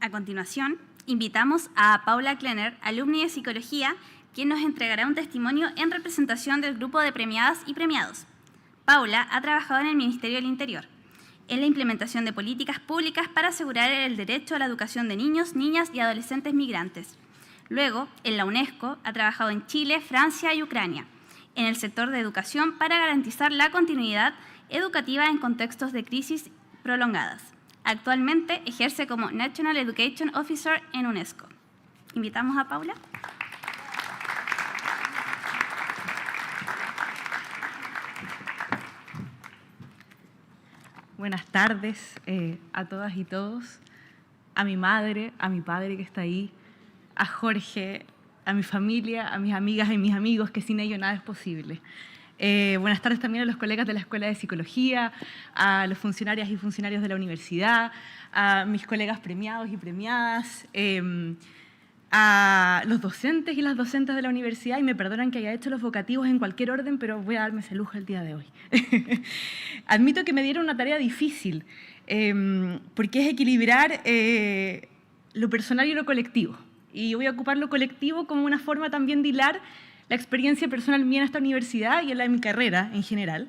A continuación, invitamos a Paula Klenner, alumna de Psicología, quien nos entregará un testimonio en representación del grupo de premiadas y premiados. Paula ha trabajado en el Ministerio del Interior, en la implementación de políticas públicas para asegurar el derecho a la educación de niños, niñas y adolescentes migrantes. Luego, en la UNESCO, ha trabajado en Chile, Francia y Ucrania, en el sector de educación para garantizar la continuidad educativa en contextos de crisis prolongadas. Actualmente ejerce como National Education Officer en UNESCO. Invitamos a Paula. Buenas tardes a todas y todos, a mi madre, a mi padre que está ahí, a Jorge, a mi familia, a mis amigas y mis amigos, que sin ello nada es posible. Buenas tardes también a los colegas de la Escuela de Psicología, a los funcionarias y funcionarios de la universidad, a mis colegas premiados y premiadas, a los docentes y las docentes de la universidad, y me perdonan que haya hecho los vocativos en cualquier orden, pero voy a darme ese lujo el día de hoy. Admito que me dieron una tarea difícil, porque es equilibrar lo personal y lo colectivo. Y voy a ocupar lo colectivo como una forma también de hilar la experiencia personal mía en esta universidad y en la de mi carrera en general.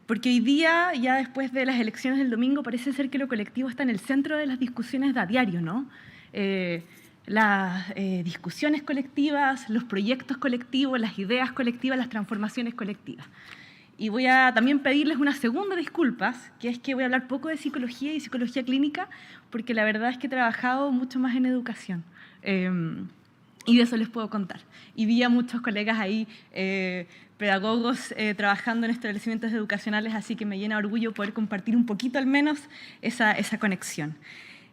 Porque hoy día, ya después de las elecciones del domingo, parece ser que lo colectivo está en el centro de las discusiones de a diario, ¿no? Las discusiones colectivas, los proyectos colectivos, las ideas colectivas, las transformaciones colectivas. Y voy a también pedirles una segunda disculpas, que es que voy a hablar poco de psicología y psicología clínica, porque la verdad es que he trabajado mucho más en educación. Y de eso les puedo contar. Y vi a muchos colegas ahí, pedagogos, trabajando en establecimientos educacionales, así que me llena de orgullo poder compartir un poquito al menos esa conexión.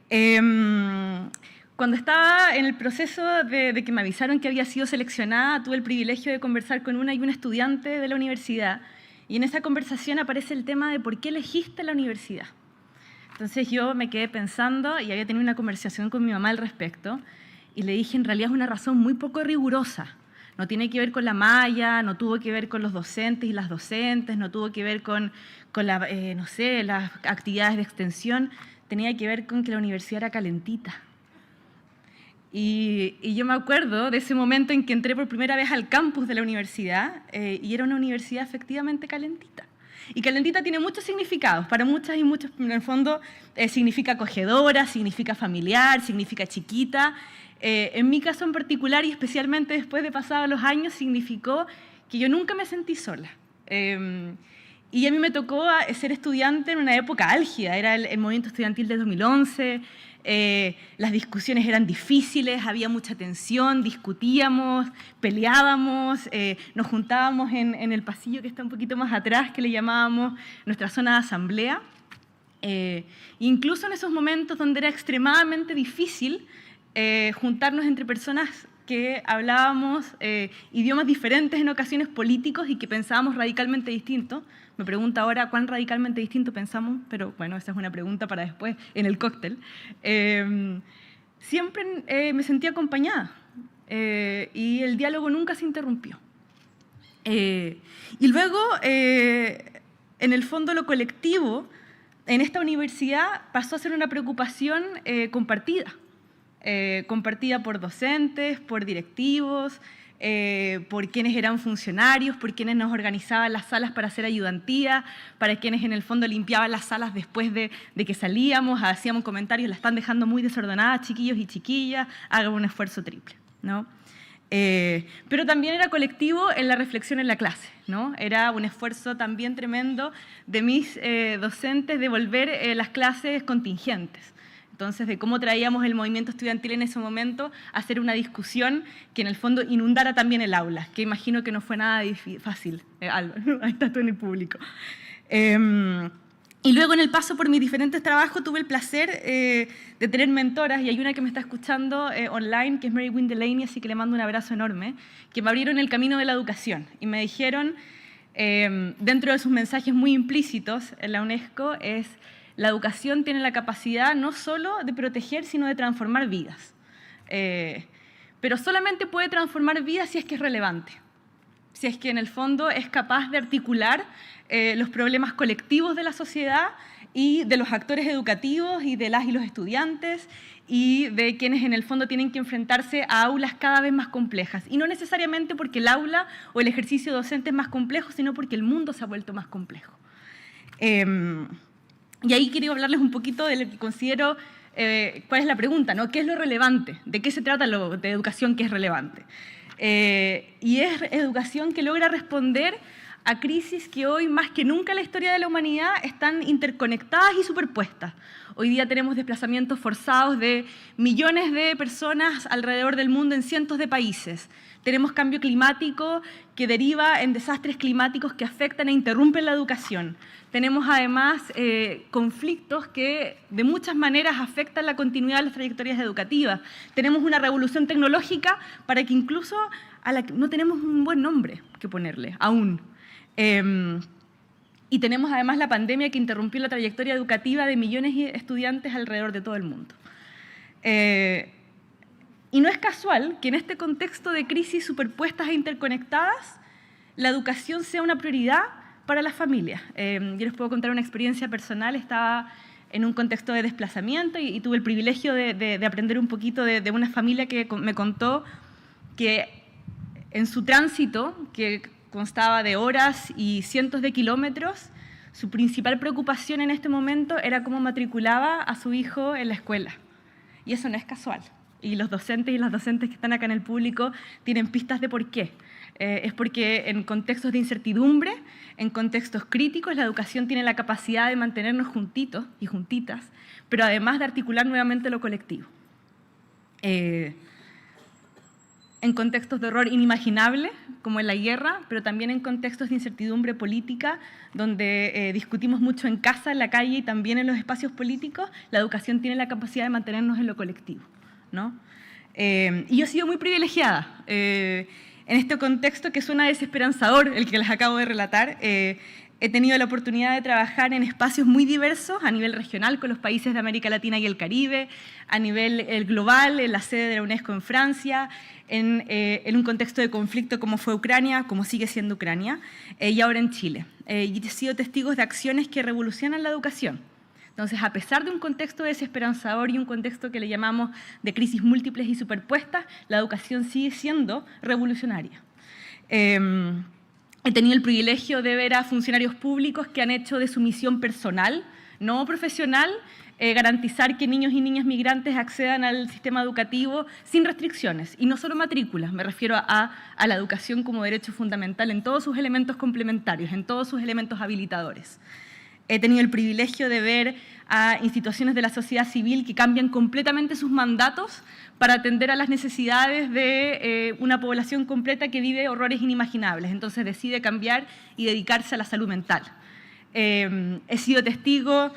Cuando estaba en el proceso de que me avisaron que había sido seleccionada, tuve el privilegio de conversar con una estudiante de la universidad, y en esa conversación aparece el tema de por qué elegiste la universidad. Entonces yo me quedé pensando y había tenido una conversación con mi mamá al respecto, y le dije, en realidad es una razón muy poco rigurosa. No tiene que ver con la malla, no tuvo que ver con los docentes y las docentes, no tuvo que ver con no sé, las actividades de extensión, tenía que ver con que la universidad era calentita. Y yo me acuerdo de ese momento en que entré por primera vez al campus de la universidad, y era una universidad efectivamente calentita. Y calentita tiene muchos significados, para muchas y muchos, en el fondo, significa acogedora, significa familiar, significa chiquita. En mi caso en particular, y especialmente después de pasados los años, significó que yo nunca me sentí sola. Y a mí me tocó ser estudiante en una época álgida, era el movimiento estudiantil de 2011, las discusiones eran difíciles, había mucha tensión, discutíamos, peleábamos, nos juntábamos en el pasillo que está un poquito más atrás, que le llamábamos nuestra zona de asamblea. Incluso en esos momentos donde era extremadamente difícil juntarnos entre personas que hablábamos idiomas diferentes en ocasiones políticos y que pensábamos radicalmente distintos. Me pregunto ahora cuán radicalmente distinto pensamos, pero bueno, esa es una pregunta para después en el cóctel. Siempre me sentí acompañada y el diálogo nunca se interrumpió. Y luego, en el fondo, lo colectivo en esta universidad pasó a ser una preocupación compartida. Compartida por docentes, por directivos, por quienes eran funcionarios, por quienes nos organizaban las salas para hacer ayudantía, para quienes en el fondo limpiaban las salas después de que salíamos, hacíamos comentarios, la están dejando muy desordenada, chiquillos y chiquillas, hagan un esfuerzo triple, ¿no? Pero también era colectivo en la reflexión en la clase, ¿no? Era un esfuerzo también tremendo de mis docentes de volver las clases contingentes. Entonces, de cómo traíamos el movimiento estudiantil en ese momento a hacer una discusión que en el fondo inundara también el aula, que imagino que no fue nada fácil, Álvaro, ahí está tú en el público. Y luego en el paso por mis diferentes trabajos tuve el placer de tener mentoras, y hay una que me está escuchando online, que es Mary Wynne Delaney, así que le mando un abrazo enorme, que me abrieron el camino de la educación y me dijeron, dentro de sus mensajes muy implícitos en la UNESCO, es: la educación tiene la capacidad no solo de proteger, sino de transformar vidas. Pero solamente puede transformar vidas si es que es relevante, si es que en el fondo es capaz de articular los problemas colectivos de la sociedad y de los actores educativos y de las y los estudiantes y de quienes en el fondo tienen que enfrentarse a aulas cada vez más complejas. Y no necesariamente porque el aula o el ejercicio docente es más complejo, sino porque el mundo se ha vuelto más complejo. Y ahí quería hablarles un poquito de lo que considero, cuál es la pregunta, ¿no? ¿Qué es lo relevante? ¿De qué se trata lo de educación que es relevante? Y es educación que logra responder a crisis que hoy, más que nunca en la historia de la humanidad, están interconectadas y superpuestas. Hoy día tenemos desplazamientos forzados de millones de personas alrededor del mundo en cientos de países. Tenemos cambio climático que deriva en desastres climáticos que afectan e interrumpen la educación. Tenemos además conflictos que de muchas maneras afectan la continuidad de las trayectorias educativas. Tenemos una revolución tecnológica para que incluso a la que no tenemos un buen nombre que ponerle aún. Y tenemos además la pandemia que interrumpió la trayectoria educativa de millones de estudiantes alrededor de todo el mundo. Y no es casual que en este contexto de crisis superpuestas e interconectadas, la educación sea una prioridad para las familias. Yo les puedo contar una experiencia personal. Estaba en un contexto de desplazamiento y tuve el privilegio de aprender un poquito de una familia que me contó que en su tránsito, que constaba de horas y cientos de kilómetros, su principal preocupación en este momento era cómo matriculaba a su hijo en la escuela. Y eso no es casual. Y los docentes y las docentes que están acá en el público tienen pistas de por qué. Es porque en contextos de incertidumbre, en contextos críticos, la educación tiene la capacidad de mantenernos juntitos y juntitas, pero además de articular nuevamente lo colectivo. En contextos de horror inimaginable, como en la guerra, pero también en contextos de incertidumbre política, donde discutimos mucho en casa, en la calle y también en los espacios políticos, la educación tiene la capacidad de mantenernos en lo colectivo, ¿no? Y yo he sido muy privilegiada en este contexto que suena desesperanzador, el que les acabo de relatar. He tenido la oportunidad de trabajar en espacios muy diversos a nivel regional con los países de América Latina y el Caribe, a nivel global, en la sede de la UNESCO en Francia, en un contexto de conflicto como fue Ucrania, como sigue siendo Ucrania, y ahora en Chile. Y he sido testigo de acciones que revolucionan la educación. Entonces, a pesar de un contexto desesperanzador y un contexto que le llamamos de crisis múltiples y superpuestas, la educación sigue siendo revolucionaria. He tenido el privilegio de ver a funcionarios públicos que han hecho de su misión personal, no profesional, garantizar que niños y niñas migrantes accedan al sistema educativo sin restricciones, y no solo matrículas, me refiero a la educación como derecho fundamental en todos sus elementos complementarios, en todos sus elementos habilitadores. He tenido el privilegio de ver a instituciones de la sociedad civil que cambian completamente sus mandatos para atender a las necesidades de una población completa que vive horrores inimaginables. Entonces decide cambiar y dedicarse a la salud mental. He sido testigo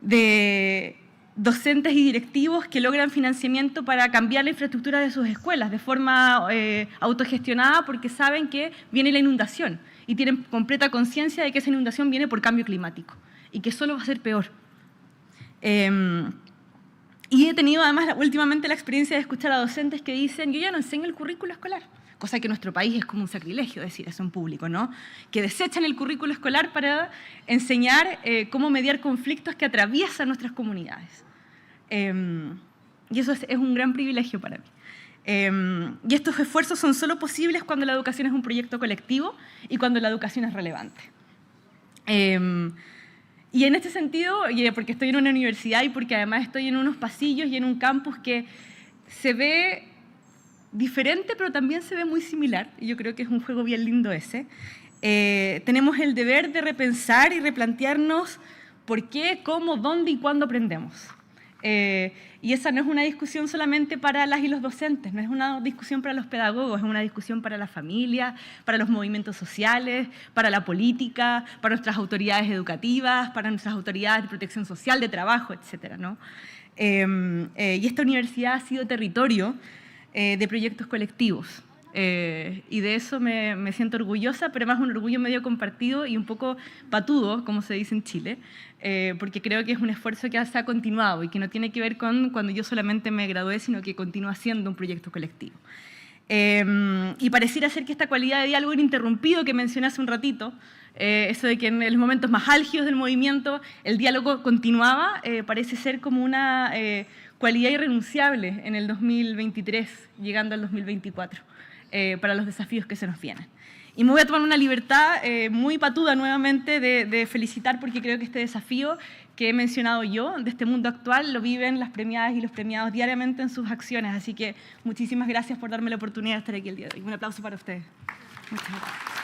de docentes y directivos que logran financiamiento para cambiar la infraestructura de sus escuelas de forma autogestionada porque saben que viene la inundación y tienen completa conciencia de que esa inundación viene por cambio climático y que solo va a ser peor. Y he tenido además últimamente la experiencia de escuchar a docentes que dicen: yo ya no enseño el currículo escolar, cosa que en nuestro país es como un sacrilegio decir eso en público, ¿no? Que desechan el currículo escolar para enseñar cómo mediar conflictos que atraviesan nuestras comunidades. Y eso es un gran privilegio para mí. Y estos esfuerzos son solo posibles cuando la educación es un proyecto colectivo y cuando la educación es relevante. Y en este sentido, porque estoy en una universidad y porque además estoy en unos pasillos y en un campus que se ve diferente, pero también se ve muy similar, y yo creo que es un juego bien lindo ese, tenemos el deber de repensar y replantearnos por qué, cómo, dónde y cuándo aprendemos. Y esa no es una discusión solamente para las y los docentes, no es una discusión para los pedagogos, es una discusión para la familia, para los movimientos sociales, para la política, para nuestras autoridades educativas, para nuestras autoridades de protección social, de trabajo, etc., ¿no? Y esta universidad ha sido territorio de proyectos colectivos. Y de eso me siento orgullosa, pero además un orgullo medio compartido y un poco patudo, como se dice en Chile, porque creo que es un esfuerzo que se ha continuado y que no tiene que ver con cuando yo solamente me gradué, sino que continúa siendo un proyecto colectivo. Y pareciera ser que esta cualidad de diálogo ininterrumpido que mencioné hace un ratito, eso de que en los momentos más álgidos del movimiento el diálogo continuaba, parece ser como una cualidad irrenunciable en el 2023, llegando al 2024, para los desafíos que se nos vienen. Y me voy a tomar una libertad muy patuda nuevamente de felicitar, porque creo que este desafío que he mencionado yo, de este mundo actual, lo viven las premiadas y los premiados diariamente en sus acciones. Así que muchísimas gracias por darme la oportunidad de estar aquí el día de hoy. Un aplauso para ustedes. Muchas gracias.